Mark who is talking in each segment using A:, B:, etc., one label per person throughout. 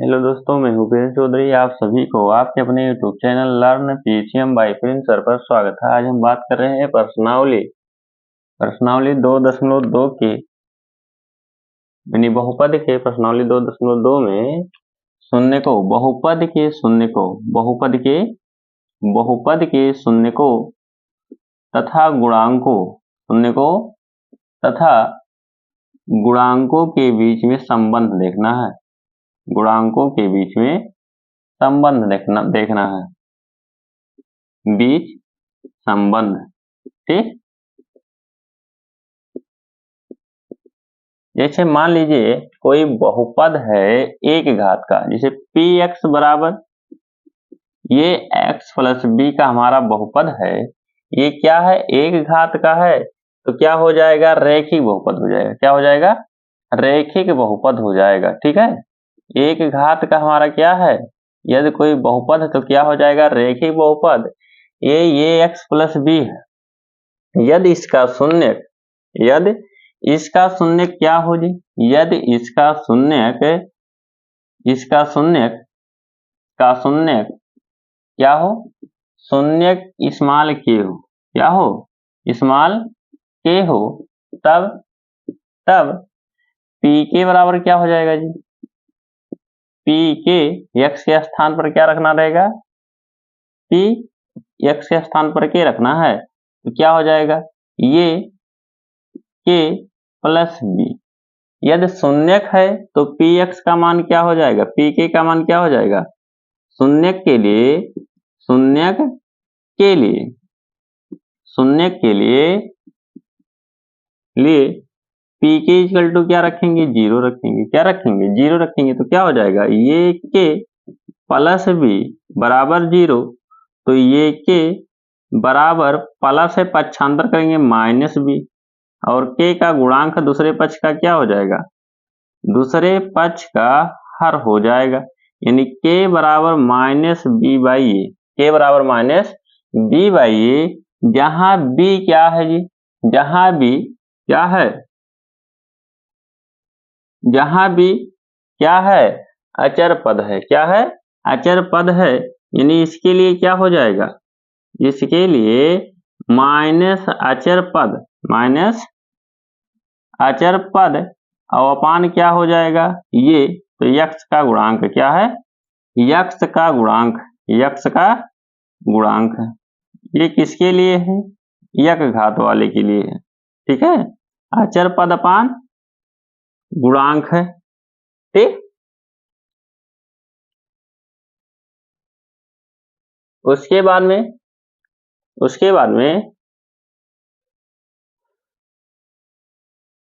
A: Hello दोस्तों, मैं भूपेंद्र चौधरी। आप सभी को आपके अपने YouTube channel learn PCM by Prince sir पर स्वागत है। आज हम बात कर रहे हैं प्रश्नावली 2.2 की यानी बहुपद के प्रश्नावली 2.2 में शून्य को बहुपद के शून्य को तथा गुणांकों के बीच में संबंध देखना है। गुणांकों के बीच में संबंध देखना है। बीच संबंध, ठीक। जैसे मान लीजिए कोई बहुपद है एक घात का, जैसे px बराबर ये x प्लस b का हमारा बहुपद है। ये क्या है? एक घात का है, तो क्या हो जाएगा? रैखिक बहुपद हो जाएगा। क्या हो जाएगा? रैखिक बहुपद हो जाएगा, ठीक है। एक घात का हमारा क्या है? यदि कोई बहुपद है तो क्या हो जाएगा? रैखिक बहुपद। ये x प्लस बी है। यदि इसका शून्य क्या हो जी? यदि इसका शून्य क्या हो? शून्य स्मॉल के हो। क्या हो? स्मॉल के हो, तब पी के बराबर क्या हो जाएगा जी? पी के x के स्थान पर क्या रखना रहेगा? पी x के स्थान पर के रखना है, तो क्या हो जाएगा? ये के प्लस बी। यदि शून्यक है तो px का मान क्या हो जाएगा? pk का मान क्या हो जाएगा? शून्यक के लिए pk इक्वल टू क्या रखेंगे? 0 रखेंगे। क्या रखेंगे? 0 रखेंगे, तो क्या हो जाएगा? ये के प्लस बी बराबर 0, तो ये के बराबर प्लस है, पक्षांतर करेंगे माइनस बी, और के का गुणांक दूसरे पक्ष का क्या हो जाएगा? दूसरे पक्ष का हर हो जाएगा, यानी के बराबर माइनस बी बाई ए। के बराबर माइनस बी बाई ए, जहां बी क्या है जी? जहां बी क्या है? जहां भी क्या है? अचर पद है। क्या है? अचर पद है, यानी इसके लिए क्या हो जाएगा? इसके लिए माइनस अचर पद और अपान क्या हो जाएगा? ये तो यक्ष का गुणांक क्या है? यक्ष का गुणांक है। ये किसके लिए है? यक घात वाले के लिए है, ठीक है। अचर पद अपान गुणांक है, ठीक। उसके बाद में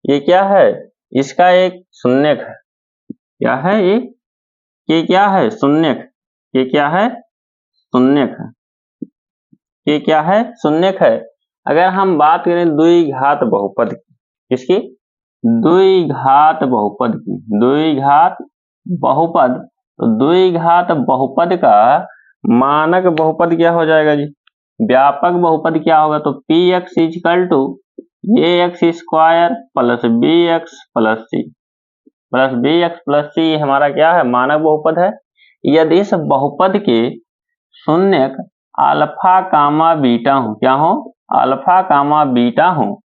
A: ये क्या है? इसका एक शून्यक है। क्या है? ये क्या है? शून्यक। ये क्या है? शून्यक है। ये क्या है? शून्यक है। अगर हम बात करें द्विघात बहुपद की, किसकी? द्विघात बहुपद की। द्विघात बहुपद, तो द्विघात बहुपद का मानक बहुपद क्या हो जाएगा जी? व्यापक बहुपद क्या होगा? तो px equal to ax square plus bx plus c हमारा क्या है? मानक बहुपद है। यदि इस बहुपद के शून्यक अल्फा कामा बीटा हो, क्या हो? अल्फा कामा बीटा हो।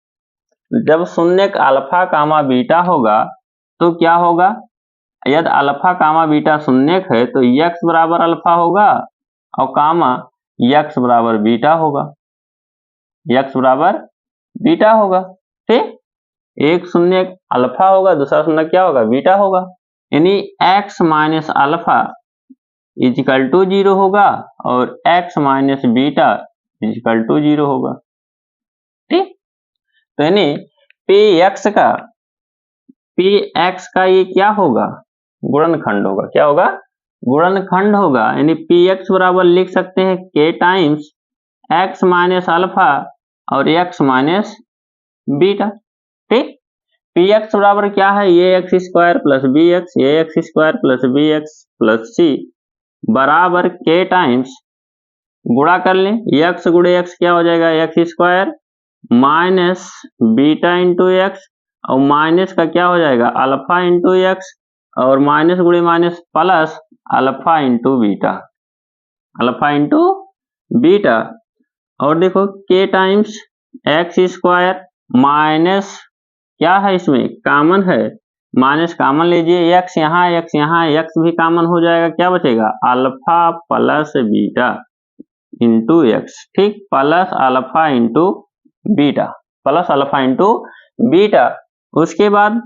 A: जब शून्यक अल्फा कामा बीटा होगा तो क्या होगा? यदि अल्फा कामा बीटा शून्यक है तो x बराबर अल्फा होगा और कामा x बराबर बीटा होगा। x बराबर बीटा होगा, ठीक। एक शून्यक अल्फा होगा, दूसरा शून्यक क्या होगा? बीटा होगा, यानी x minus alpha equal to 0 होगा और x minus beta equal to 0 होगा, ठीक। तो यानी px का ये क्या होगा? गुणनखंड होगा। क्या होगा? गुणनखंड होगा, यानी px बराबर लिख सकते हैं k times x minus alpha और x माइनस बीटा, ठीक। px बराबर क्या है? ये x square plus b x plus c बराबर k टाइम्स गुणा कर लें, x गुणे x क्या हो जाएगा? X square minus beta into x, और माइनस का क्या हो जाएगा? अल्फा इंटू एक्स, और माइनस गुणे minus plus alpha into beta, alpha into beta. और देखो के टाइम्स एक्स स्क्वायर माइनस क्या है, इसमें कॉमन है, माइनस कॉमन लीजिए, एक्स यहाँ एक्स भी कॉमन हो जाएगा, क्या बचेगा alpha plus beta into x, ठीक, plus alpha into beta, plus alpha into beta. उसके बाद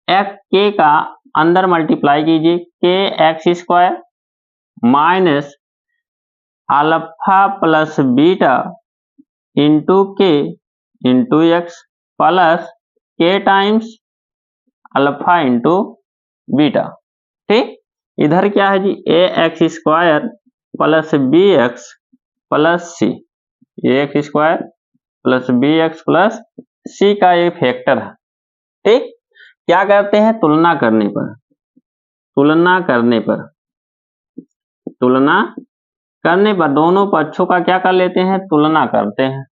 A: के का अंदर मल्टीप्लाई कीजिए, k x square minus alpha plus beta into k into x plus k times alpha into beta, ठीक। इधर क्या है जी, a x square plus b x plus c, a x square plus b x plus सी का ये factor है, ठीक। क्या करते हैं, तुलना करने पर, तुलना करने पर, तुलना करने पर दोनों पक्षों का क्या कर लेते हैं, तुलना करते हैं।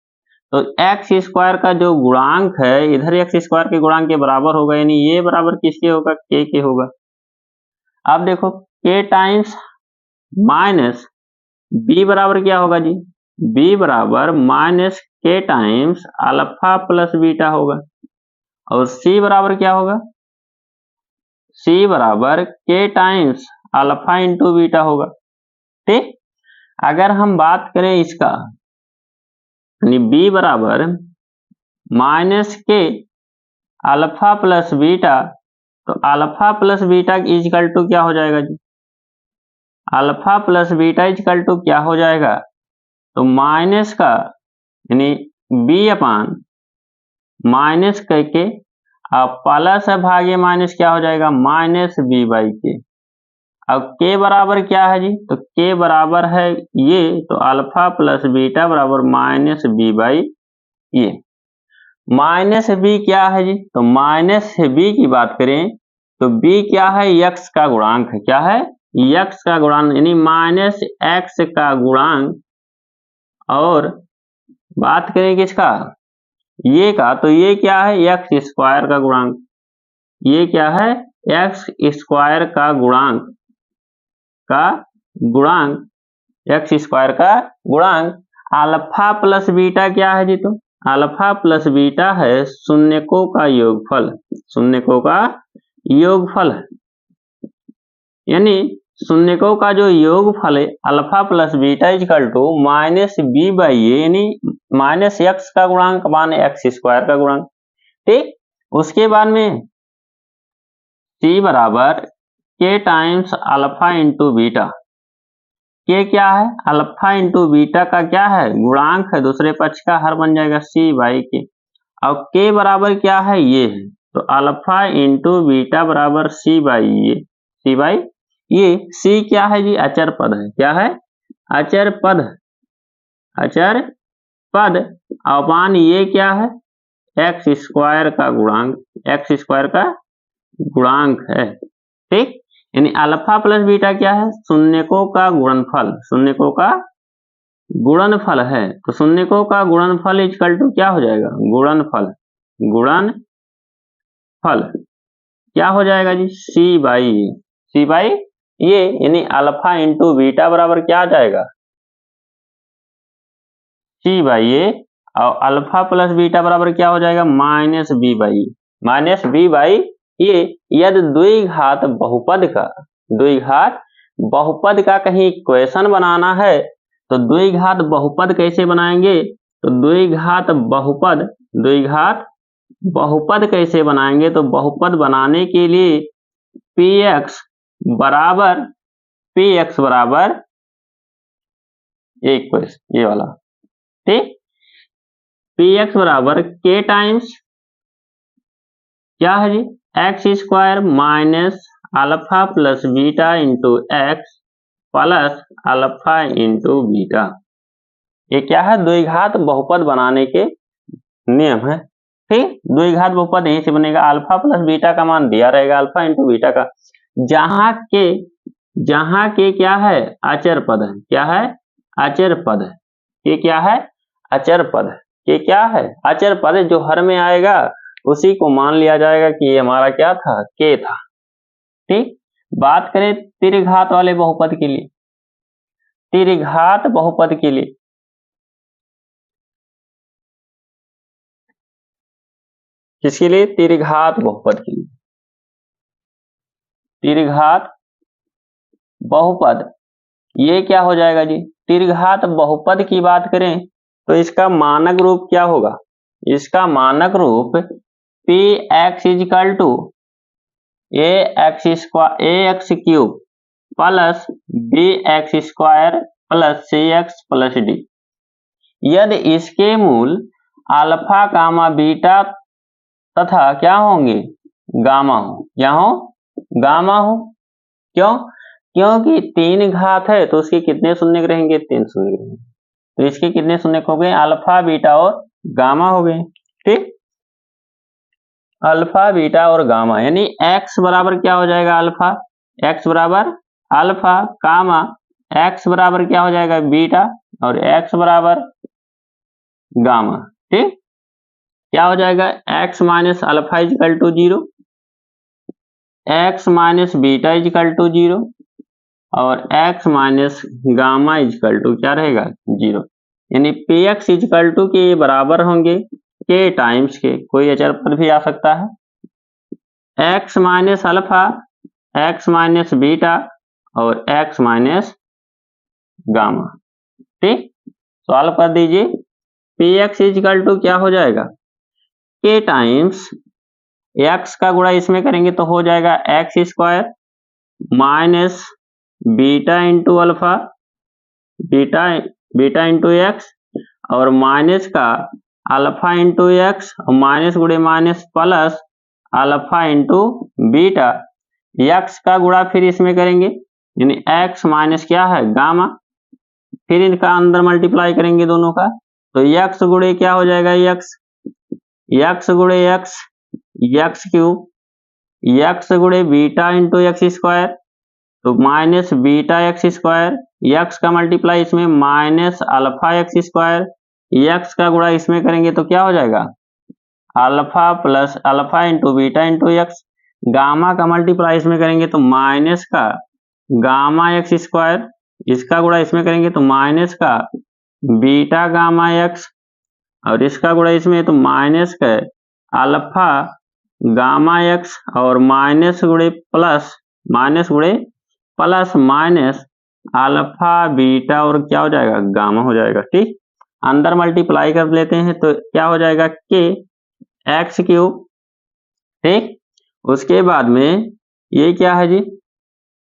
A: तो एक्स स्क्वायर का जो गुणांक है इधर एक्स स्क्वायर के गुणांक के बराबर होगा, यानी ये बराबर किसके होगा, के होगा। अब देखो के टाइम्स माइनस बी बराबर क्या होगा जी, बी बराबर माइनस के टाइम्स अल्फा प्लस बीटा होगा। और सी बराबर क्या होगा, सी बराबर के टाइम्स अल्फा इंटू बीटा होगा, ठीक। अगर हम बात करें इसका, यानी बी बराबर minus k alpha plus beta, तो alpha plus beta equal to क्या हो जाएगा जी, alpha plus beta equal to क्या हो जाएगा, तो माइनस का यानी बी अपान माइनस करके प्लस भागे माइनस क्या हो जाएगा, माइनस बी बाई के। अब के बराबर क्या है जी, तो के बराबर है ये, तो अल्फा प्लस बीटा बराबर माइनस बी बाई ये। माइनस बी क्या है जी, तो माइनस बी की बात करें तो बी क्या है, यक्स का गुणांक है, क्या है, यक्स का गुणांक, यानी माइनस एक्स का गुणांक। और बात करें किसका, ये का, तो ये क्या है, एक्स स्क्वायर का गुणांक, ये क्या है, एक्स स्क्वायर का गुणांक, एक्स स्क्वायर का गुणांक। अल्फा प्लस बीटा क्या है जी, तो अल्फा प्लस बीटा है शून्यकों का योगफल, शून्यकों का योगफल है, यानी शून्यकों का जो योगफल है alpha plus beta equal to minus b by a, यानी माइनस एक्स का गुणांक मान एक्स स्क्वायर का गुणांक, ठीक। उसके बाद में सी बराबर के टाइम्स अल्फा इंटू बीटा, के क्या है, अल्फा इंटू बीटा का क्या है, गुणांक है, दूसरे पक्ष का हर बन जाएगा सी बाई के। अब के बराबर क्या है, ये है, तो अल्फा इंटू बीटा बराबर सी बाई ये, सी बाई ये। सी क्या है जी, अचर पद है, क्या है, अचर पद, अचर पद। अपान ये क्या है, एक्स स्क्वायर का गुणांक, एक्स स्क्वायर का गुणांक है, ठीक। यानी अल्फा प्लस बीटा क्या है, शून्यकों का गुणनफल, शून्यकों का गुणनफल है। तो शून्यकों का गुणनफल इक्वल टू क्या हो जाएगा, गुणनफल, गुणनफल क्या हो जाएगा जी, सी बाई ये, यानी अल्फा इंटू बीटा बराबर क्या आ जाएगा, सी बाई ये। और अल्फा प्लस बीटा बराबर क्या हो जाएगा, minus b by, minus b by ये। यदि द्विघात बहुपद का, द्विघात बहुपद का कहीं इक्वेशन बनाना है तो द्विघात बहुपद कैसे बनाएंगे, तो द्विघात बहुपद कैसे बनाएंगे, तो बहुपद बनाने के लिए px बराबर एक ये वाला, ठीक, px बराबर के टाइम्स क्या है जी, x square minus alpha plus beta into x plus alpha into beta. ये क्या है, द्विघात बहुपद बनाने के नियम है, ठीक। द्विघात बहुपद यहीं से बनेगा, अल्फा प्लस बीटा का मान दिया रहेगा, अल्फा इंटू बीटा का, जहां के क्या है, अचर पद है, क्या है, अचर पद है, ये क्या है, अचर पद है, ये क्या है, अचर पद है, जो हर में आएगा उसी को मान लिया जाएगा कि ये हमारा क्या था, के था, ठीक। बात करें त्रिघात वाले बहुपद के लिए, त्रिघात बहुपद के लिए किसके लिए? त्रिघात बहुपद के लिए। त्रिघात बहुपद ये क्या हो जाएगा जी? त्रिघात बहुपद की बात करें तो इसका मानक रूप क्या होगा? इसका मानक रूप px equal to ax cube plus bx square plus cx plus d. यदि इसके मूल अल्फा गामा बीटा तथा क्या होंगे? गामा हो। क्या हो? गामा हो। क्यों? क्योंकि 3 घात है तो उसके कितने शून्य रहेंगे? 3 शून्य रहेंगे। तो इसके कितने शून्य हो गए? अल्फा बीटा और गामा हो गए। ठीक, अल्फा बीटा और गामा, यानी x बराबर क्या हो जाएगा? अल्फा, x बराबर अल्फा, गामा x बराबर क्या हो जाएगा? बीटा, और x बराबर गामा। ठीक, क्या हो जाएगा? x minus alpha equal to 0, x minus beta equal to 0 और x minus gamma equal to क्या रहेगा? 0। यानी px इजिकल टू के बराबर होंगे k टाइम्स के, कोई अचर पद भी आ सकता है, x minus alpha, x minus beta और x माइनस गामा। ठीक, सॉल्व कर दीजिए। px इजिकल टू क्या हो जाएगा? k टाइम्स x का गुणा इसमें करेंगे तो हो जाएगा x square minus beta into alpha, beta into x और माइनस का अल्फा इंटू एक्स, माइनस गुणे minus plus alpha into beta, x का गुणा फिर इसमें करेंगे यानी एक्स माइनस क्या है? गामा, फिर इनका अंदर मल्टीप्लाई करेंगे दोनों का, तो एक्स गुणे क्या हो जाएगा? एक्स गुणे एक्स, एक्स क्यूब, एक्स गुणे बीटा इंटू एक्स स्क्वायर, तो minus beta x square, x का मल्टीप्लाई इसमें minus alpha x square, x का गुणा इसमें करेंगे तो क्या हो जाएगा? Alpha plus alpha into beta into x, gamma का मल्टीप्लाई इसमें करेंगे तो माइनस का गामा एक्स स्क्वायर, इसका गुणा इसमें करेंगे तो माइनस का बीटा गामा एक्स और इसका गुणा इसमें तो माइनस का अल्फा गामा एक्स और माइनस गुणे प्लस, माइनस गुणे प्लस माइनस अल्फा बीटा और क्या हो जाएगा? गामा हो जाएगा। ठीक, अंदर मल्टीप्लाई कर लेते हैं तो क्या हो जाएगा? के एक्स क्यूब। ठीक, उसके बाद में ये क्या है जी?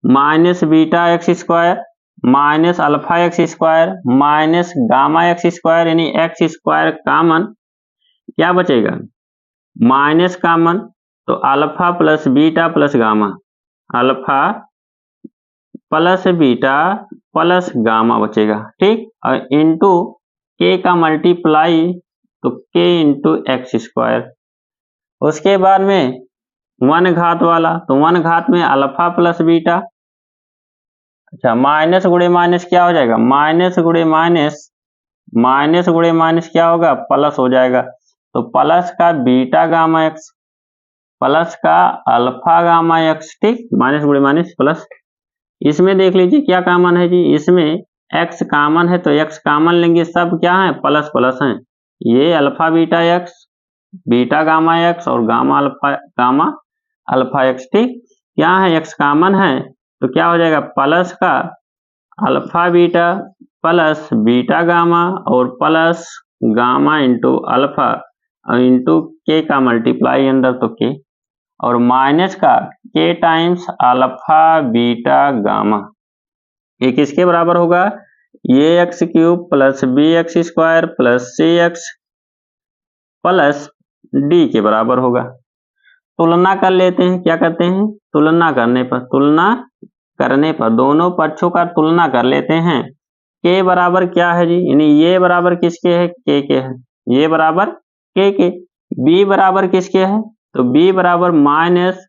A: Minus beta x square minus alpha x square minus gamma x square, यानी एक्स स्क्वायर कामन, क्या बचेगा? माइनस कामन, तो alpha plus beta plus gamma, alpha plus beta plus gamma बचेगा। ठीक, और इंटू के का मल्टीप्लाई तो के इंटू एक्स स्क्वायर। उसके बाद में 1 घात वाला, तो 1 घात में अल्फा प्लस बीटा, अच्छा माइनस गुणे माइनस क्या हो जाएगा? माइनस गुणे माइनस, माइनस गुणे माइनस क्या होगा? प्लस हो जाएगा, तो प्लस का बीटा गामा एक्स प्लस का अल्फा गामा एक्स। ठीक, माइनस गुणे माइनस प्लस। इसमें देख लीजिए क्या कॉमन है जी? इसमें x कॉमन है तो x कॉमन लेंगे, सब क्या है? प्लस प्लस हैं, ये alpha beta x, beta gamma x और गामा अल्फा एक्स। ठीक, क्या है? x कॉमन है तो क्या हो जाएगा? प्लस का alpha beta plus beta gamma और प्लस गामा इंटू अल्फा और इंटू के का मल्टीप्लाई अंदर तो के, और माइनस का के टाइम्स अल्फा बीटा गामा, ये किसके बराबर होगा? ये x cube plus b x square plus c x plus d के बराबर होगा। तुलना कर लेते हैं, क्या करते हैं? तुलना करने पर दोनों पक्षों का तुलना कर लेते हैं। के बराबर क्या है जी? यानी ये बराबर किसके है? के के है, ये बराबर के। बी बराबर किसके है? तो बी बराबर माइनस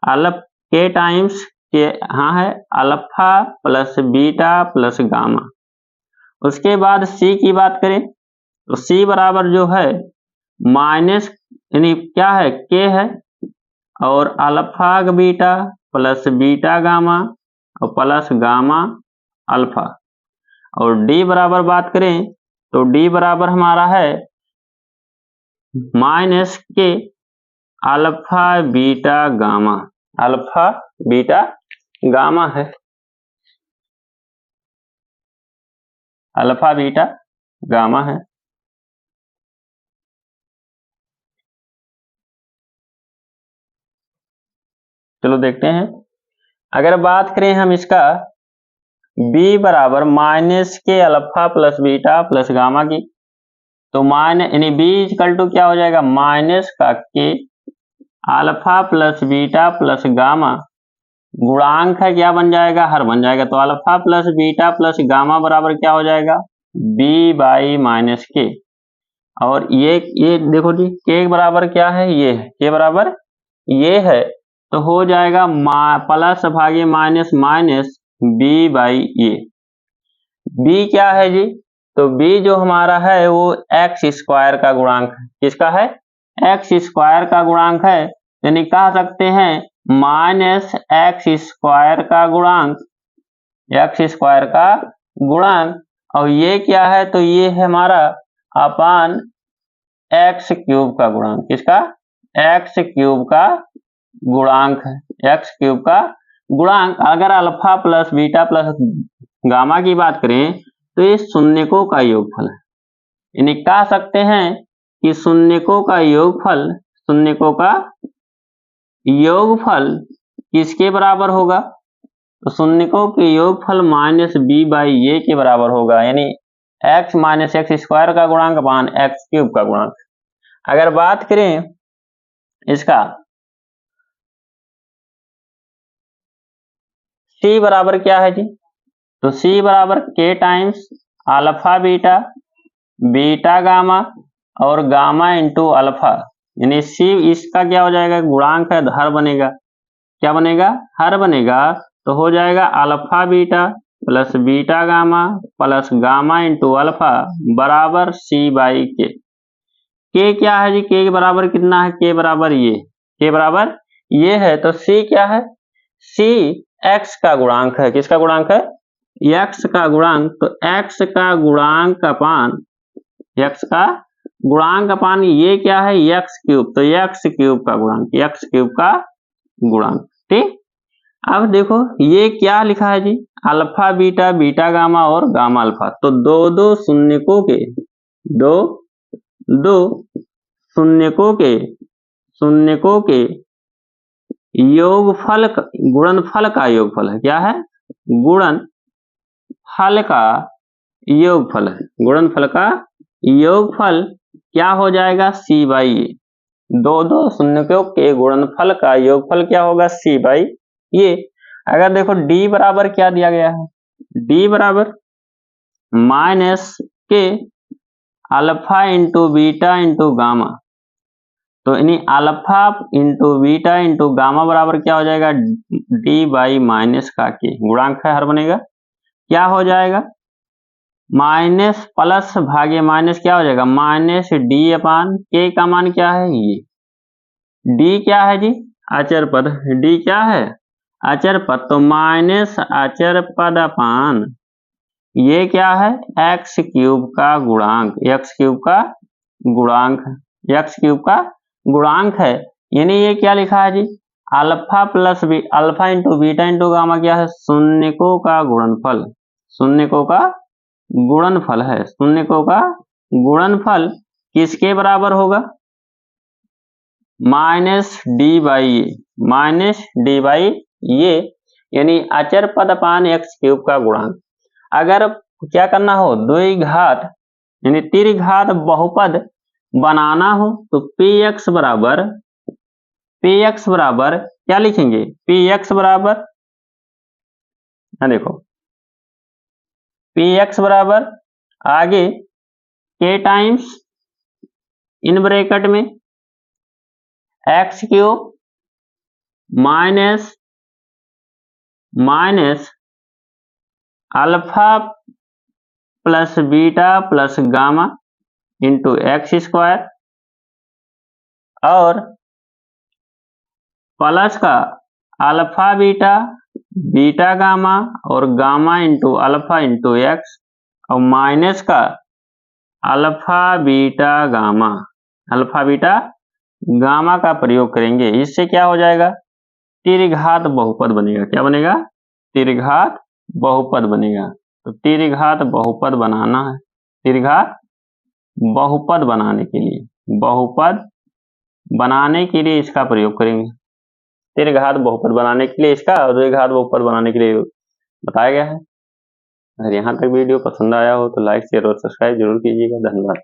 A: के टाइम्स के, हाँ है alpha plus beta plus gamma. उसके बाद सी की बात करें तो सी बराबर जो है माइनस, यानी क्या है? के है और alpha beta plus beta gamma और प्लस गामा अल्फा। और डी बराबर बात करें तो डी बराबर हमारा है minus k alpha beta gamma, alpha beta gamma है, अल्फा बीटा गामा है। चलो देखते हैं। अगर बात करें हम इसका b बराबर minus k alpha plus beta plus gamma की, तो यानी b इक्वल टू क्या हो जाएगा, माइनस का के alpha plus beta plus gamma, गुणांक है क्या बन जाएगा, हर बन जाएगा। तो alpha plus beta plus gamma बराबर क्या हो जाएगा, b बाई माइनस के। और ये देखो जी के बराबर क्या है, ये है के बराबर ये है, तो हो जाएगा प्लस भागे माइनस माइनस b बाई ये। b क्या है जी, तो b जो हमारा है वो एक्स स्क्वायर का गुणांक है। किसका है, एक्स स्क्वायर का गुणांक है, यानी कह सकते हैं माइनस एक्स स्क्वायर का गुणांक, एक्स स्क्वायर का गुणांक। और ये क्या है, तो ये है हमारा अपान एक्स क्यूब का गुणांक। किसका, एक्स क्यूब का गुणांक है, एक्स क्यूब का गुणांक। अगर alpha plus beta plus gamma की बात करें तो ये शून्यकों का योगफल है, यानी कह सकते हैं कि शून्यकों का योगफल, शून्यकों का योगफल किसके बराबर होगा, तो शून्यकों के योगफल माइनस बी बाई ए के बराबर होगा, यानी एक्स माइनस एक्स स्क्वायर का गुणांक अपान एक्स क्यूब का गुणांक। अगर बात करें इसका c बराबर क्या है जी, तो c बराबर k times alpha beta beta gamma और गामा इंटू अल्फा, यानी c इसका क्या हो जाएगा, गुणांक है, हर बनेगा, क्या बनेगा, हर बनेगा। तो हो जाएगा alpha beta plus beta gamma plus gamma into alpha बराबर c बाई के। के क्या है जी, के बराबर कितना है, के बराबर ये, के बराबर ये है, तो c क्या है, c x का गुणांक है। किसका गुणांक है, x का गुणांक। तो x का गुणांक अपान, x का गुणांक अपान ये क्या है, x क्यूब, तो x क्यूब का गुणांक, x क्यूब का गुणांक। ठीक, अब देखो ये क्या लिखा है जी, अल्फा बीटा बीटा गामा और गामा अल्फा। तो दो दो शून्यकों के, दो दो शून्यकों के योगफल, गुणनफल का योगफल है, क्या है, गुणनफल का योगफल है, गुणनफल का योगफल क्या हो जाएगा, c बाई ए। दो दो शून्यकों के गुणनफल का योगफल क्या होगा, c बाई ये। अगर देखो d बराबर क्या दिया गया है, d बराबर minus k alpha into beta into gamma, तो यानी alpha into beta into gamma बराबर क्या हो जाएगा, d बाई माइनस का के, गुणांक है, हर बनेगा, क्या हो जाएगा, माइनस प्लस भागे माइनस क्या हो जाएगा, माइनस d अपान के का मान क्या है, ये d क्या है जी, अचर पद, d क्या है, अचर पद, तो माइनस अचर पद अपान ये क्या है, एक्स क्यूब का गुणांक, एक्स क्यूब का गुणांक, एक्स क्यूब का गुणांक है। यानी ये क्या लिखा है जी, alpha plus alpha into beta into gamma क्या है, शून्यकों का गुणनफल, शून्यकों का गुणनफल है, शून्यकों का गुणनफल किसके बराबर होगा, minus D by A, minus D by ये, यानी अचर पद अपान एक्स क्यूब का गुणांक। अगर क्या करना हो, द्विघात यानी त्रिघात बहुपद बनाना हो तो px बराबर क्या लिखेंगे, px बराबर, देखो px बराबर आगे k टाइम्स इन ब्रैकेट में x cube minus alpha plus beta plus gamma into x square और प्लस का अल्फा बीटा, बीटा गामा और gamma into alpha into x और माइनस का alpha beta gamma, alpha beta gamma का प्रयोग करेंगे। इससे क्या हो जाएगा, त्रिघात बहुपद बनेगा। क्या बनेगा, त्रिघात बहुपद बनेगा। तो त्रिघात बहुपद बनाना है, त्रिघात बहुपद बनाने के लिए, बहुपद बनाने के लिए इसका प्रयोग करेंगे। त्रिघात बहुपद बनाने के लिए इसका और द्विघात बहुपद बनाने के लिए बताया गया है। अगर यहाँ तक वीडियो पसंद आया हो तो लाइक शेयर और सब्सक्राइब जरूर कीजिएगा। धन्यवाद।